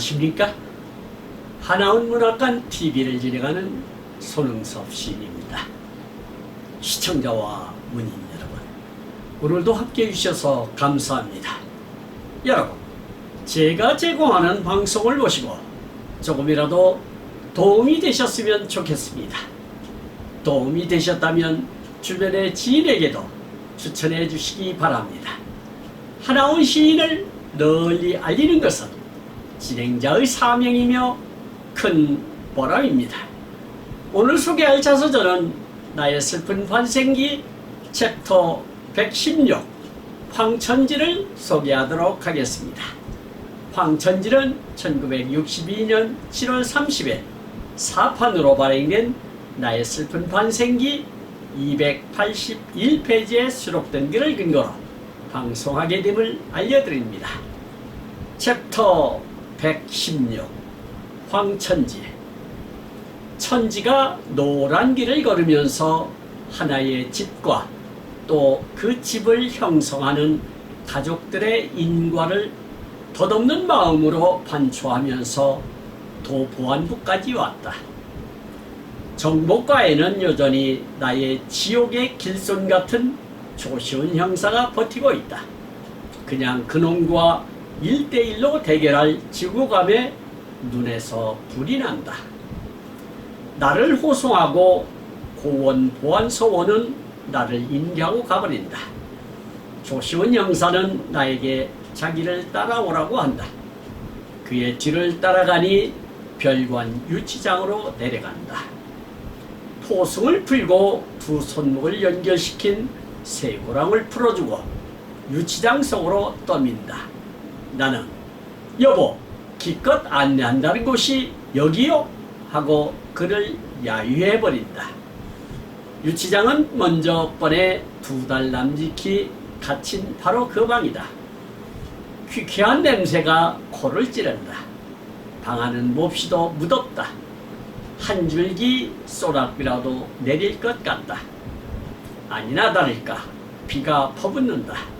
안녕하십니까? 하나원 문학관 TV를 진행하는 손흥섭 시인입니다. 시청자와 문인 여러분, 오늘도 함께해 주셔서 감사합니다. 여러분, 제가 제공하는 방송을 보시고 조금이라도 도움이 되셨으면 좋겠습니다. 도움이 되셨다면 주변의 지인에게도 추천해 주시기 바랍니다. 하나원 시인을 널리 알리는 것은 진행자의 사명이며 큰 보람입니다. 오늘 소개할 자서전은 나의 슬픈 환생기 챕터 116 황천지를 소개하도록 하겠습니다. 황천지는 1962년 7월 30일 사판으로 발행된 나의 슬픈 환생기 281페이지에 수록된 글을 근거로 방송하게 됨을 알려드립니다. 챕터 116 황천지. 천지가 노란 길을 걸으면서 하나의 집과 또 그 집을 형성하는 가족들의 인과를 덧없는 마음으로 반추하면서 도보안부까지 왔다. 정복과에는 여전히 나의 지옥의 길손 같은 조시훈 형사가 버티고 있다. 그냥 그놈과 1대1로 대결할 지구감에 눈에서 불이 난다. 나를 호송하고 고원 보안소원은 나를 인계하고 가버린다. 조시훈 형사는 나에게 자기를 따라오라고 한다. 그의 뒤를 따라가니 별관 유치장으로 내려간다. 포승을 풀고 두 손목을 연결시킨 쇠고랑을 풀어주고 유치장 속으로 떠민다. 나는 여보, 기껏 안내한다는 곳이 여기요? 하고 그를 야유해버린다. 유치장은 먼저 번에 2달 남짓히 갇힌 바로 그 방이다. 퀴퀴한 냄새가 코를 찌른다. 방 안은 몹시도 무덥다. 한 줄기 소낙비라도 내릴 것 같다. 아니나 다를까 비가 퍼붓는다.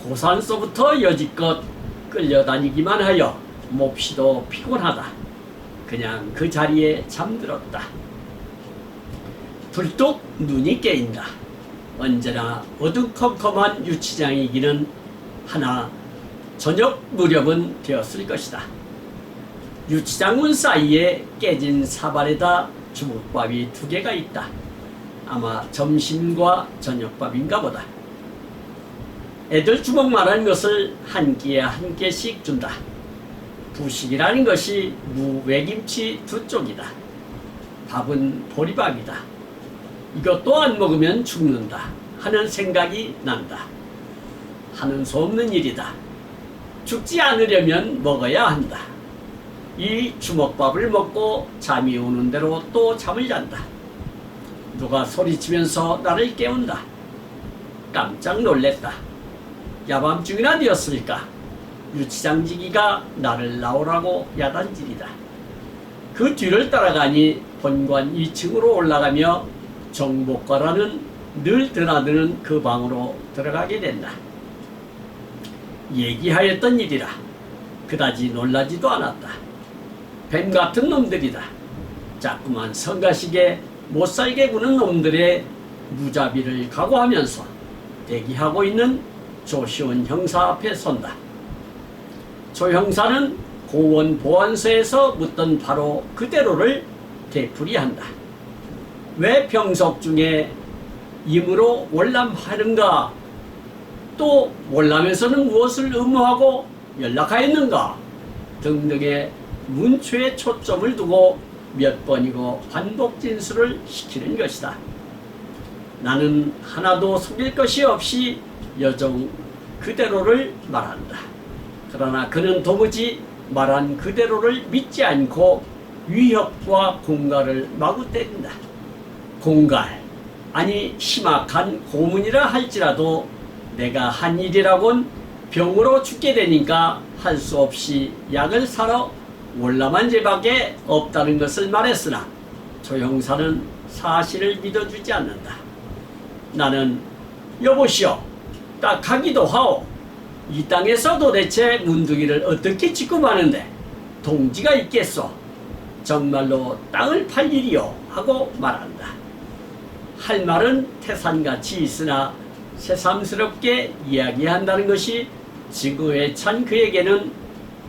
고산서부터 여지껏 끌려다니기만 하여 몹시도 피곤하다. 그냥 그 자리에 잠들었다. 불뚝 눈이 깨인다. 언제나 어두컴컴한 유치장이기는 하나 저녁 무렵은 되었을 것이다. 유치장 문 사이에 깨진 사발에다 주먹밥이 2개가 있다. 아마 점심과 저녁밥인가 보다. 애들 주먹만한 것을 한 끼에 한 개씩 준다. 부식이라는 것이 무외김치 2쪽이다. 밥은 보리밥이다. 이것도 안 먹으면 죽는다 하는 생각이 난다. 하는 수 없는 일이다. 죽지 않으려면 먹어야 한다. 이 주먹밥을 먹고 잠이 오는 대로 또 잠을 잔다. 누가 소리치면서 나를 깨운다. 깜짝 놀랬다. 야밤중이나 되었을까? 유치장지기가 나를 나오라고 야단질이다. 그 뒤를 따라가니 본관 2층으로 올라가며 정복과라는 늘 드나드는 그 방으로 들어가게 된다. 얘기하였던 일이라 그다지 놀라지도 않았다. 뱀 같은 놈들이다. 자꾸만 성가시게 못살게 구는 놈들의 무자비를 각오하면서 대기하고 있는 조시훈 형사 앞에 선다. 조 형사는 고원 보안소에서 묻던 바로 그대로를 되풀이한다. 왜 병석 중에 임으로 월남하는가? 또 월남에서는 무엇을 의무하고 연락하였는가? 등등의 문초에 초점을 두고 몇 번이고 반복 진술을 시키는 것이다. 나는 하나도 속일 것이 없이 여정 그대로를 말한다. 그러나 그는 도무지 말한 그대로를 믿지 않고 위협과 공갈을 마구 때린다. 공갈, 아니 심악한 고문이라 할지라도 내가 한 일이라곤 병으로 죽게 되니까 할 수 없이 약을 사러 월남한 죄밖에 없다는 것을 말했으나 조 형사는 사실을 믿어주지 않는다. 나는 여보시오, 딱 하기도 하오. 이 땅에서 도대체 문둥이를 어떻게 취급하는데 동지가 있겠소. 정말로 땅을 팔 일이요 하고 말한다. 할 말은 태산같이 있으나 새삼스럽게 이야기한다는 것이 지구에 찬 그에게는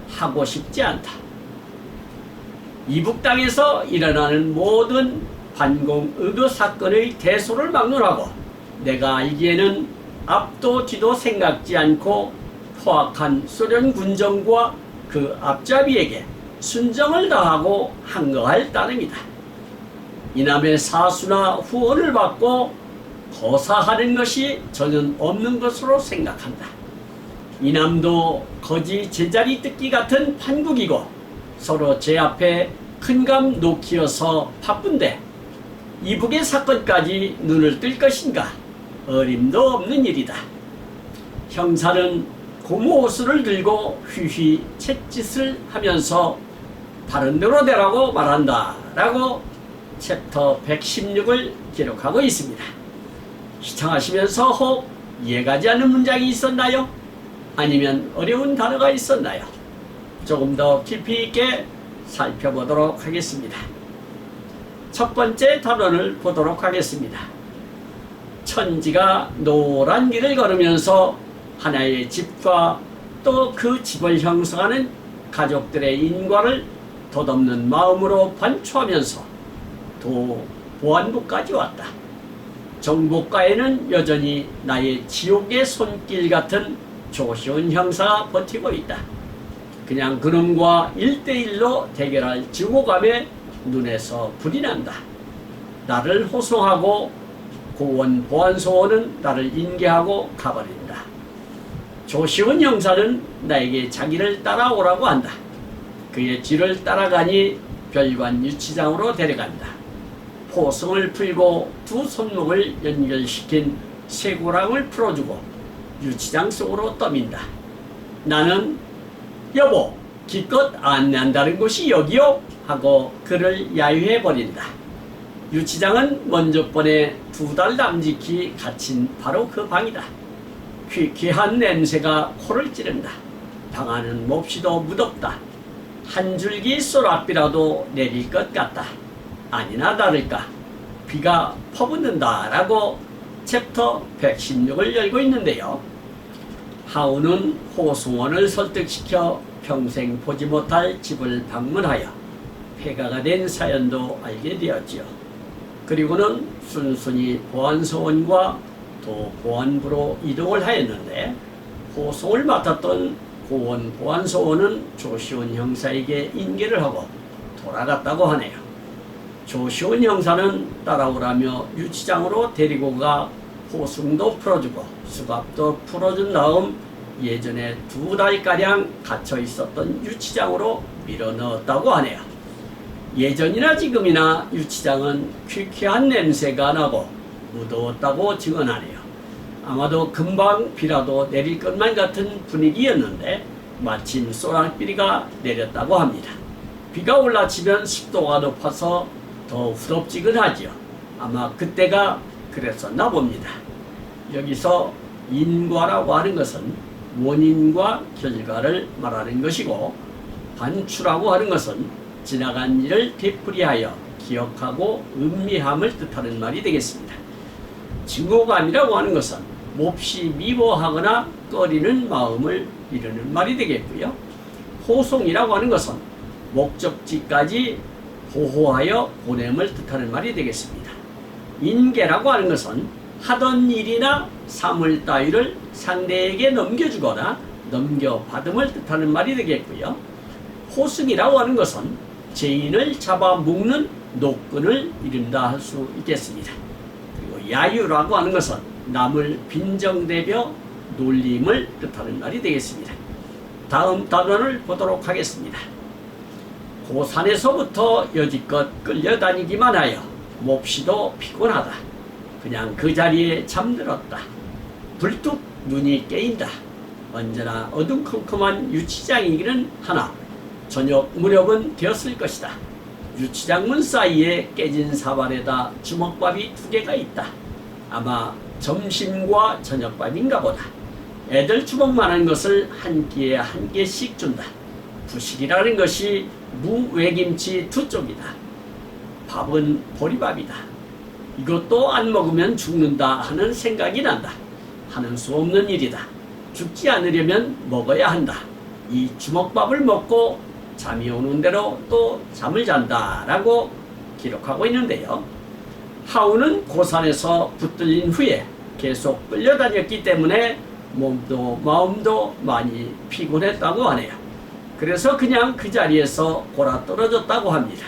하고 싶지 않다. 이북 땅에서 일어나는 모든 반공의거 사건의 대소를 막론하고 내가 알기에는 앞도 뒤도 생각지 않고 포악한 소련 군정과 그 앞잡이에게 순정을 다하고 항거할 따름이다. 이남의 사수나 후원을 받고 거사하는 것이 전혀 없는 것으로 생각한다. 이남도 거지 제자리 뜯기 같은 판국이고 서로 제 앞에 큰감 놓기어서 바쁜데 이북의 사건까지 눈을 뜰 것인가 어림도 없는 일이다. 형사는 고무 호수를 들고 휘휘 채짓을 하면서 바른대로 되라고 말한다 라고 챕터 116을 기록하고 있습니다. 시청하시면서 혹 이해가지 않는 문장이 있었나요? 아니면 어려운 단어가 있었나요? 조금 더 깊이 있게 살펴보도록 하겠습니다. 첫 번째 단원을 보도록 하겠습니다. 천지가 노란 길을 걸으면서 하나의 집과 또 그 집을 형성하는 가족들의 인과를 덧없는 마음으로 반추하면서 도 보안부까지 왔다. 정복가에는 여전히 나의 지옥의 손길 같은 조시훈 형사가 버티고 있다. 그냥 그놈과 1대1로 대결할 증오감에 눈에서 불이 난다. 나를 호송하고 고원 보안소원은 나를 인계하고 가버린다. 조시훈 형사는 나에게 자기를 따라오라고 한다. 그의 뒤를 따라가니 별관 유치장으로 데려간다. 포성을 풀고 두 손목을 연결시킨 쇠고랑을 풀어주고 유치장 속으로 떠민다. 나는 여보 기껏 안내한다는 곳이 여기요? 하고 그를 야유해버린다. 유치장은 먼저 번에 2달 남짓히 갇힌 바로 그 방이다. 퀴퀴한 냄새가 코를 찌른다. 방 안은 몹시도 무덥다. 한 줄기 소라비라도 내릴 것 같다. 아니나 다를까 비가 퍼붓는다 라고 챕터 116을 열고 있는데요. 하우는 호송원을 설득시켜 평생 보지 못할 집을 방문하여 폐가가 된 사연도 알게 되었지요. 그리고는 순순히 보안소원과 도 보안부로 이동을 하였는데 호송을 맡았던 고원 보안소원은 조시훈 형사에게 인계를 하고 돌아갔다고 하네요. 조시훈 형사는 따라오라며 유치장으로 데리고 가 호승도 풀어주고 수갑도 풀어준 다음 예전에 2달가량 갇혀 있었던 유치장으로 밀어넣었다고 하네요. 예전이나 지금이나 유치장은 퀴퀴한 냄새가 나고 무더웠다고 증언하네요. 아마도 금방 비라도 내릴 것만 같은 분위기였는데 마침 소랑비리가 내렸다고 합니다. 비가 올라치면 습도가 높아서 더 후덥지근하지요. 아마 그때가 그랬었나 봅니다. 여기서 인과라고 하는 것은 원인과 결과를 말하는 것이고 반추라고 하는 것은 지나간 일을 되풀이하여 기억하고 음미함을 뜻하는 말이 되겠습니다. 증오감이라고 하는 것은 몹시 미워하거나 꺼리는 마음을 이루는 말이 되겠고요. 호송이라고 하는 것은 목적지까지 보호하여 보냄을 뜻하는 말이 되겠습니다. 인계라고 하는 것은 하던 일이나 사물 따위를 상대에게 넘겨주거나 넘겨받음을 뜻하는 말이 되겠고요. 호승이라고 하는 것은 죄인을 잡아먹는 노끈을 이른다 할 수 있겠습니다. 그리고 야유라고 하는 것은 남을 빈정대며 놀림을 뜻하는 말이 되겠습니다. 다음 단원을 보도록 하겠습니다. 고산에서부터 여지껏 끌려다니기만 하여 몹시도 피곤하다. 그냥 그 자리에 잠들었다. 불뚝 눈이 깨인다. 언제나 어둠컴컴한 유치장이기는 하나 저녁 무렵은 되었을 것이다. 유치장 문 사이에 깨진 사발에다 주먹밥이 2개가 있다. 아마 점심과 저녁밥인가 보다. 애들 주먹만한 것을 한 끼에 1개씩 준다. 부식이라는 것이 무외김치 두 쪽이다. 밥은 보리밥이다. 이것도 안 먹으면 죽는다 하는 생각이 난다. 하는 수 없는 일이다. 죽지 않으려면 먹어야 한다. 이 주먹밥을 먹고 잠이 오는 대로 또 잠을 잔다 라고 기록하고 있는데요. 하우는 고산에서 붙들린 후에 계속 끌려다녔기 때문에 몸도 마음도 많이 피곤했다고 하네요. 그래서 그냥 그 자리에서 골아떨어졌다고 합니다.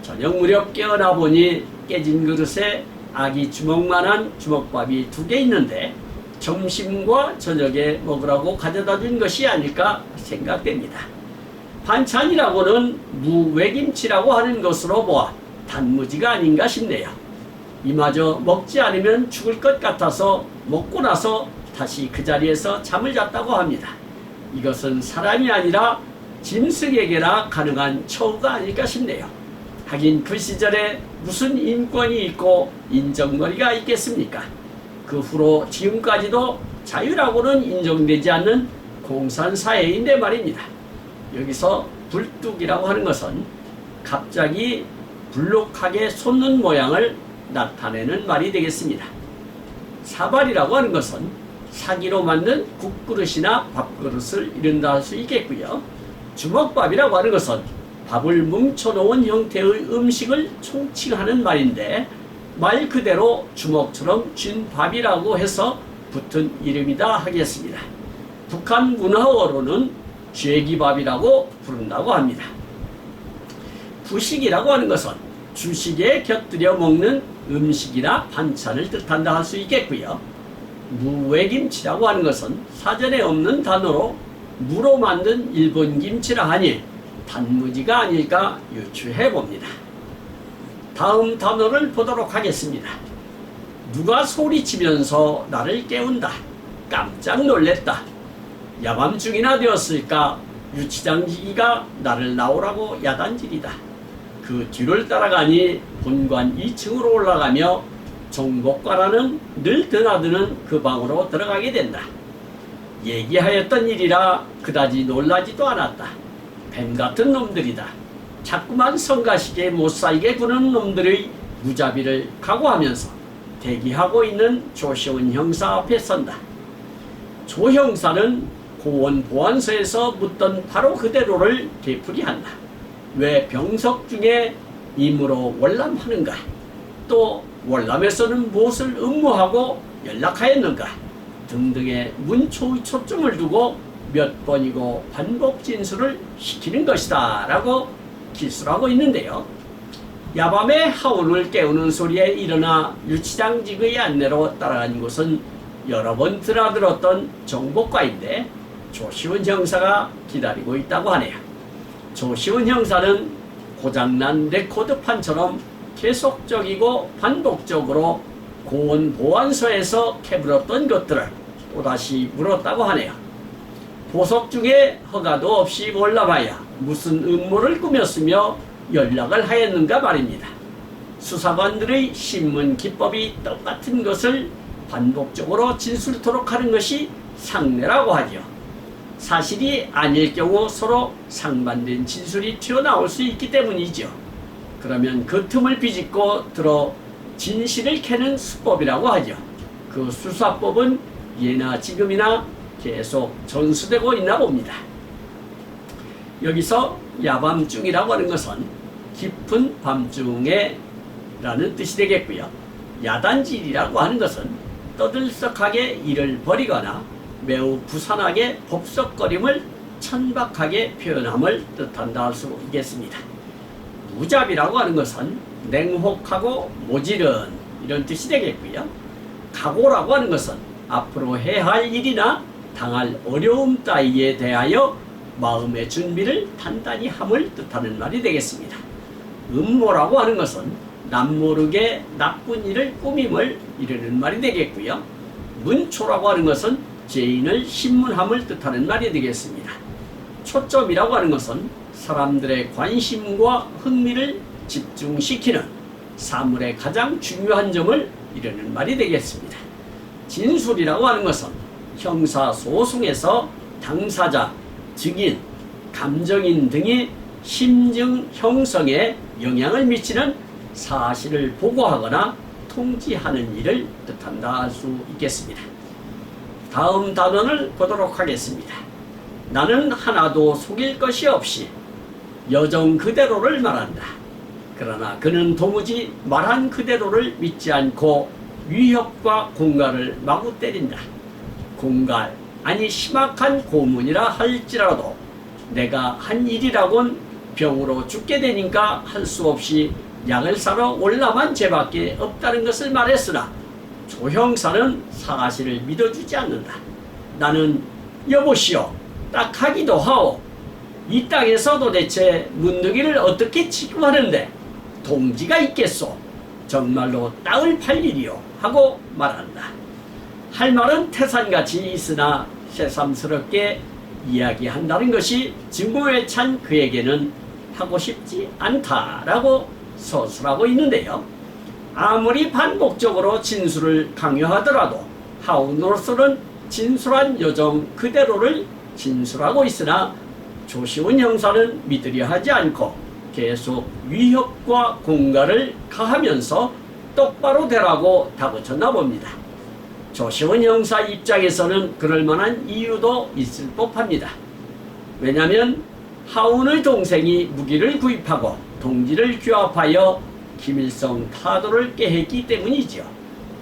저녁 무렵 깨어나 보니 깨진 그릇에 아기 주먹만한 주먹밥이 2개 있는데 점심과 저녁에 먹으라고 가져다 준 것이 아닐까 생각됩니다. 반찬이라고는 무외김치라고 하는 것으로 보아 단무지가 아닌가 싶네요. 이마저 먹지 않으면 죽을 것 같아서 먹고 나서 다시 그 자리에서 잠을 잤다고 합니다. 이것은 사람이 아니라 짐승에게나 가능한 처우가 아닐까 싶네요. 하긴 그 시절에 무슨 인권이 있고 인정머리가 있겠습니까? 그 후로 지금까지도 자유라고는 인정되지 않는 공산사회인데 말입니다. 여기서 불뚝이라고 하는 것은 갑자기 불룩하게 솟는 모양을 나타내는 말이 되겠습니다. 사발이라고 하는 것은 사기로 만든 국그릇이나 밥그릇을 이른다 할 수 있겠고요. 주먹밥이라고 하는 것은 밥을 뭉쳐놓은 형태의 음식을 총칭하는 말인데 말 그대로 주먹처럼 쥔 밥이라고 해서 붙은 이름이다 하겠습니다. 북한 문화어로는 쥐기밥이라고 부른다고 합니다. 부식이라고 하는 것은 주식에 곁들여 먹는 음식이나 반찬을 뜻한다 할 수 있겠고요. 무외김치라고 하는 것은 사전에 없는 단어로 무로 만든 일본 김치라 하니 단무지가 아닐까 유추해 봅니다. 다음 단어를 보도록 하겠습니다. 누가 소리치면서 나를 깨운다. 깜짝 놀랬다. 야밤중이나 되었을까 유치장지기가 나를 나오라고 야단질이다. 그 뒤를 따라가니 본관 2층으로 올라가며 정복과라는 늘 드나드는 그 방으로 들어가게 된다. 얘기하였던 일이라 그다지 놀라지도 않았다. 뱀같은 놈들이다. 자꾸만 성가시게 못살게 구는 놈들의 무자비를 각오하면서 대기하고 있는 조시원 형사 앞에 선다. 조 형사는 고원 보안소에서 묻던 바로 그대로를 되풀이한다. 왜 병석 중에 임으로 월남하는가? 또 월남에서는 무엇을 음모하고 연락하였는가? 등등의 문초의 초점을 두고 몇 번이고 반복 진술을 시키는 것이다 라고 기술하고 있는데요. 야밤에 하운을 깨우는 소리에 일어나 유치장직의 안내로 따라간 곳은 여러 번 드나들었던 정복과인데 조시훈 형사가 기다리고 있다고 하네요. 조시훈 형사는 고장난 레코드판처럼 계속적이고 반복적으로 고원 보안소에서 캐물었던 것들을 또다시 물었다고 하네요. 보석 중에 허가도 없이 몰라봐야 무슨 음모를 꾸몄으며 연락을 하였는가 말입니다. 수사관들의 신문 기법이 똑같은 것을 반복적으로 진술토록 하는 것이 상례라고 하죠. 사실이 아닐 경우 서로 상반된 진술이 튀어나올 수 있기 때문이죠. 그러면 그 틈을 비집고 들어 진실을 캐는 수법이라고 하죠. 그 수사법은 예나 지금이나 계속 전수되고 있나 봅니다. 여기서 야밤중이라고 하는 것은 깊은 밤중에 라는 뜻이 되겠고요. 야단질이라고 하는 것은 떠들썩하게 일을 벌이거나 매우 부산하게 법석거림을 천박하게 표현함을 뜻한다 할 수 있겠습니다. 무잡이라고 하는 것은 냉혹하고 모질은 이런 뜻이 되겠고요. 각오라고 하는 것은 앞으로 해야 할 일이나 당할 어려움 따위에 대하여 마음의 준비를 단단히 함을 뜻하는 말이 되겠습니다. 음모라고 하는 것은 남모르게 나쁜 일을 꾸밈을 이르는 말이 되겠고요. 문초라고 하는 것은 죄인을 신문함을 뜻하는 말이 되겠습니다. 초점이라고 하는 것은 사람들의 관심과 흥미를 집중시키는 사물의 가장 중요한 점을 이르는 말이 되겠습니다. 진술이라고 하는 것은 형사소송에서 당사자, 증인, 감정인 등이 심증 형성에 영향을 미치는 사실을 보고하거나 통지하는 일을 뜻한다 할 수 있겠습니다. 다음 단원을 보도록 하겠습니다. 나는 하나도 속일 것이 없이 여정 그대로를 말한다. 그러나 그는 도무지 말한 그대로를 믿지 않고 위협과 공갈을 마구 때린다. 공갈, 아니 심각한 고문이라 할지라도 내가 한 일이라곤 병으로 죽게 되니까 할 수 없이 약을 사러 올라만 죄밖에 없다는 것을 말했으나 조 형사는 사실을 믿어주지 않는다. 나는 여보시오, 딱 하기도 하오. 이 땅에서 도대체 문득이를 어떻게 취급하는데 동지가 있겠소. 정말로 땅을 팔 일이요 하고 말한다. 할 말은 태산같이 있으나 새삼스럽게 이야기한다는 것이 증오에 찬 그에게는 하고 싶지 않다라고 서술하고 있는데요. 아무리 반복적으로 진술을 강요하더라도 하운으로서는 진술한 여정 그대로를 진술하고 있으나 조시훈 형사는 믿으려 하지 않고 계속 위협과 공갈을 가하면서 똑바로 되라고 다그쳤나 봅니다. 조시훈 형사 입장에서는 그럴 만한 이유도 있을 법합니다. 왜냐하면 하운의 동생이 무기를 구입하고 동지를 규합하여 김일성 타도를 깨했기 때문이지요.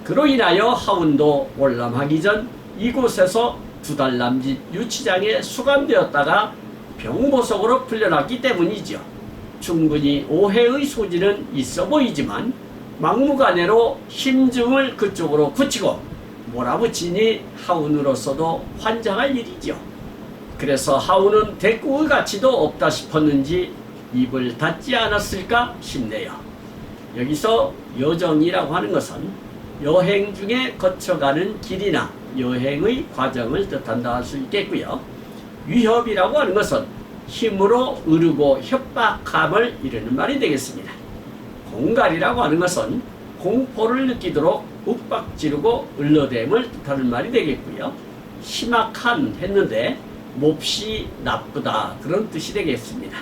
그로 인하여 하운도 월남하기 전 이곳에서 2달 남짓 유치장에 수감되었다가 병보석으로 풀려났기 때문이지요. 충분히 오해의 소지는 있어 보이지만 막무가내로 심증을 그쪽으로 붙이고 몰아붙이니 하운으로서도 환장할 일이죠. 그래서 하운은 대꾸의 가치도 없다 싶었는지 입을 닫지 않았을까 싶네요. 여기서 여정이라고 하는 것은 여행 중에 거쳐가는 길이나 여행의 과정을 뜻한다 할 수 있겠고요. 위협이라고 하는 것은 힘으로 으르고 협박함을 이르는 말이 되겠습니다. 공갈이라고 하는 것은 공포를 느끼도록 윽박지르고 을러댐을 뜻하는 말이 되겠고요. 심악한 했는데 몹시 나쁘다 그런 뜻이 되겠습니다.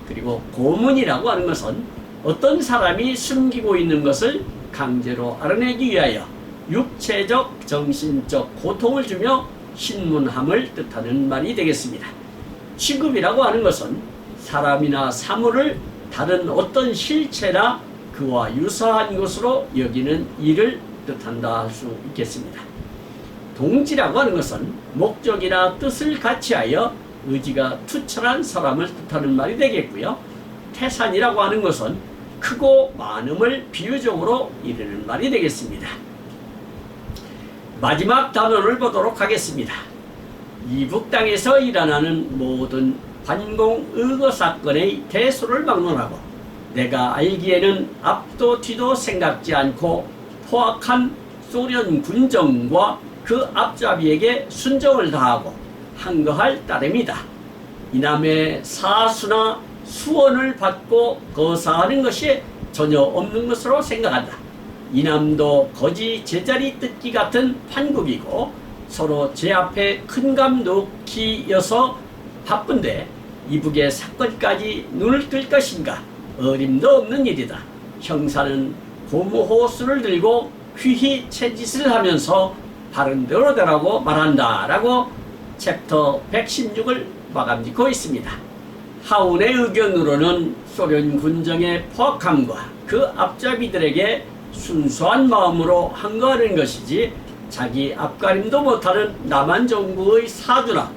그리고 고문이라고 하는 것은 어떤 사람이 숨기고 있는 것을 강제로 알아내기 위하여 육체적, 정신적 고통을 주며 신문함을 뜻하는 말이 되겠습니다. 취급이라고 하는 것은 사람이나 사물을 다른 어떤 실체나 그와 유사한 것으로 여기는 일을 뜻한다 할 수 있겠습니다. 동지라고 하는 것은 목적이나 뜻을 같이하여 의지가 투철한 사람을 뜻하는 말이 되겠고요. 태산이라고 하는 것은 크고 많음을 비유적으로 이르는 말이 되겠습니다. 마지막 단어를 보도록 하겠습니다. 이북 땅에서 일어나는 모든 반공의거 사건의 대소를 막론하고 내가 알기에는 앞도 뒤도 생각지 않고 포악한 소련 군정과 그 앞잡이에게 순정을 다하고 항거할 따름이다. 이남의 사수나 수원을 받고 거사하는 것이 전혀 없는 것으로 생각한다. 이남도 거지 제자리 뜯기 같은 판국이고 서로 제 앞에 큰 감 놓기여서 바쁜데 이북의 사건까지 눈을 뜰 것인가 어림도 없는 일이다. 형사는 고무호수를 들고 휘휘 채짓을 하면서 바른대로 되라고 말한다 라고 챕터 116을 마감짓고 있습니다. 하운의 의견으로는 소련 군정의 포악함과 그 앞잡이들에게 순수한 마음으로 항거하는 것이지 자기 앞가림도 못하는 남한 정부의 사주나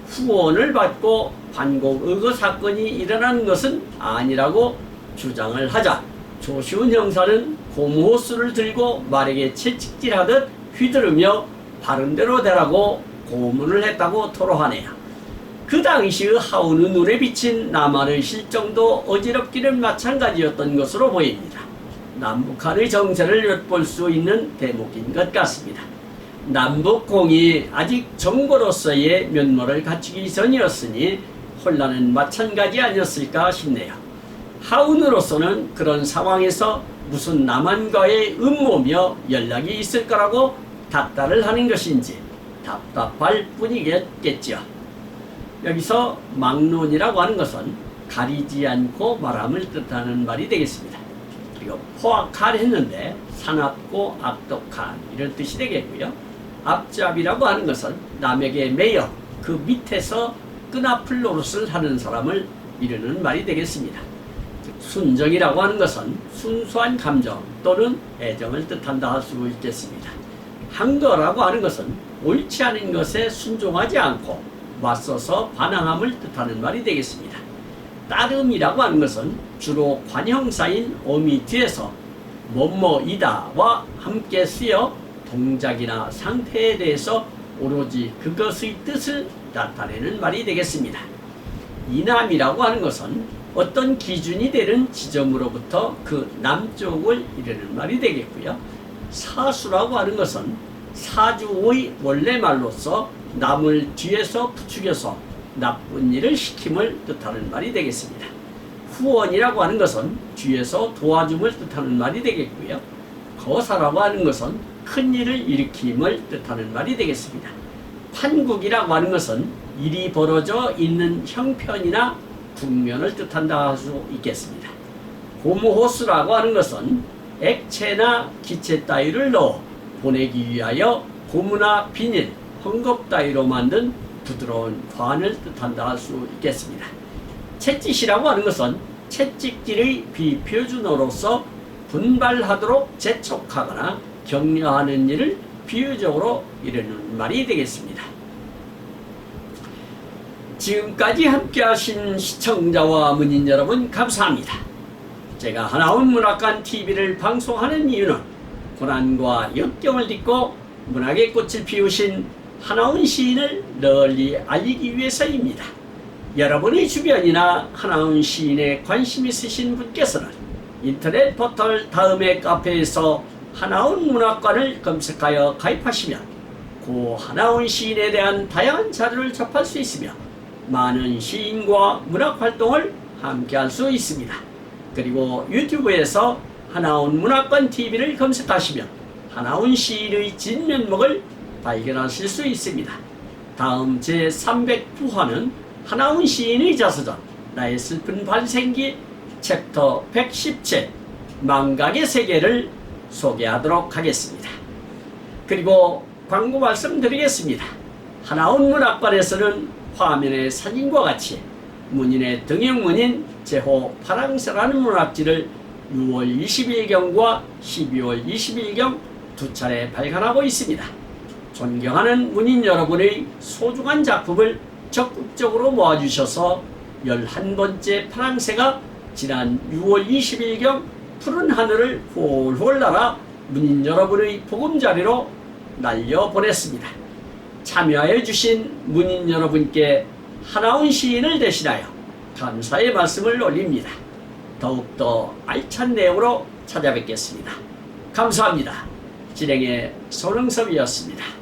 후원을 받고 반공의거 사건이 일어나는 것은 아니라고 주장을 하자 조시훈 형사는 고무호수를 들고 말에게 채찍질하듯 휘두르며 바른대로 되라고 고문을 했다고 토로하네요. 그 당시의 하운의 눈에 비친 남한의 실정도 어지럽기는 마찬가지였던 것으로 보입니다. 남북한의 정세를 엿볼 수 있는 대목인 것 같습니다. 남북공이 아직 정부로서의 면모를 갖추기 전이었으니 혼란은 마찬가지 아니었을까 싶네요. 하운으로서는 그런 상황에서 무슨 남한과의 음모며 연락이 있을 거라고 닥달을 하는 것인지 답답할 뿐이겠죠. 여기서 막론이라고 하는 것은 가리지 않고 말함을 뜻하는 말이 되겠습니다. 그리고 포악한 했는데 사납고 악독한 이런 뜻이 되겠고요. 앞잡이라고 하는 것은 남에게 매여 그 밑에서 끈앞을 노릇을 하는 사람을 이르는 말이 되겠습니다. 순정이라고 하는 것은 순수한 감정 또는 애정을 뜻한다 할 수 있겠습니다. 항거라고 하는 것은 옳지 않은 것에 순종하지 않고 맞서서 반항함을 뜻하는 말이 되겠습니다. 따름이라고 하는 것은 주로 관형사인 어미 뒤에서 뭐뭐이다와 함께 쓰여 동작이나 상태에 대해서 오로지 그것의 뜻을 나타내는 말이 되겠습니다. 이남이라고 하는 것은 어떤 기준이 되는 지점으로부터 그 남쪽을 이르는 말이 되겠고요. 사수라고 하는 것은 사주의 원래 말로서 남을 뒤에서 부추겨서 나쁜 일을 시킴을 뜻하는 말이 되겠습니다. 후원이라고 하는 것은 뒤에서 도와줌을 뜻하는 말이 되겠고요. 거사라고 하는 것은 큰 일을 일으킴을 뜻하는 말이 되겠습니다. 판국이라고 하는 것은 일이 벌어져 있는 형편이나 국면을 뜻한다 할 수 있겠습니다. 고무호스라고 하는 것은 액체나 기체 따위를 넣어 보내기 위하여 고무나 비닐, 헝겊 따위로 만든 부드러운 관을 뜻한다 할 수 있겠습니다. 채찍이라고 하는 것은 채찍질의 비표준어로서 분발하도록 재촉하거나 격려하는 일을 비유적으로 이르는 말이 되겠습니다. 지금까지 함께 하신 시청자와 문인 여러분 감사합니다. 제가 하나원 문학관 TV를 방송하는 이유는 고난과 역경을 딛고 문학의 꽃을 피우신 하나원 시인을 널리 알리기 위해서입니다. 여러분의 주변이나 하나원 시인에 관심 있으신 분께서는 인터넷 포털 다음의 카페에서 하나원 문학관을 검색하여 가입하시면 고 하나원 시인에 대한 다양한 자료를 접할 수 있으며 많은 시인과 문학활동을 함께 할 수 있습니다. 그리고 유튜브에서 하나원 문학관 TV를 검색하시면 하나원 시인의 진면목을 발견하실 수 있습니다. 다음 제309화는 하나원 시인의 자서전 나의 슬픈 발생기 챕터 117 망각의 세계를 소개하도록 하겠습니다. 그리고 광고 말씀드리겠습니다. 하나원 문학관에서는 화면의 사진과 같이 문인의 등용문인 제호 파랑새라는 문학지를 6월 20일경과 12월 20일경 두 차례 발간하고 있습니다. 존경하는 문인 여러분의 소중한 작품을 적극적으로 모아주셔서 11번째 파랑새가 지난 6월 20일경 푸른 하늘을 홀홀 날아 문인 여러분의 보금자리로 날려보냈습니다. 참여해 주신 문인 여러분께 하나원 시인을 대신하여 감사의 말씀을 올립니다. 더욱더 알찬 내용으로 찾아뵙겠습니다. 감사합니다. 진행의 손흥섭이었습니다.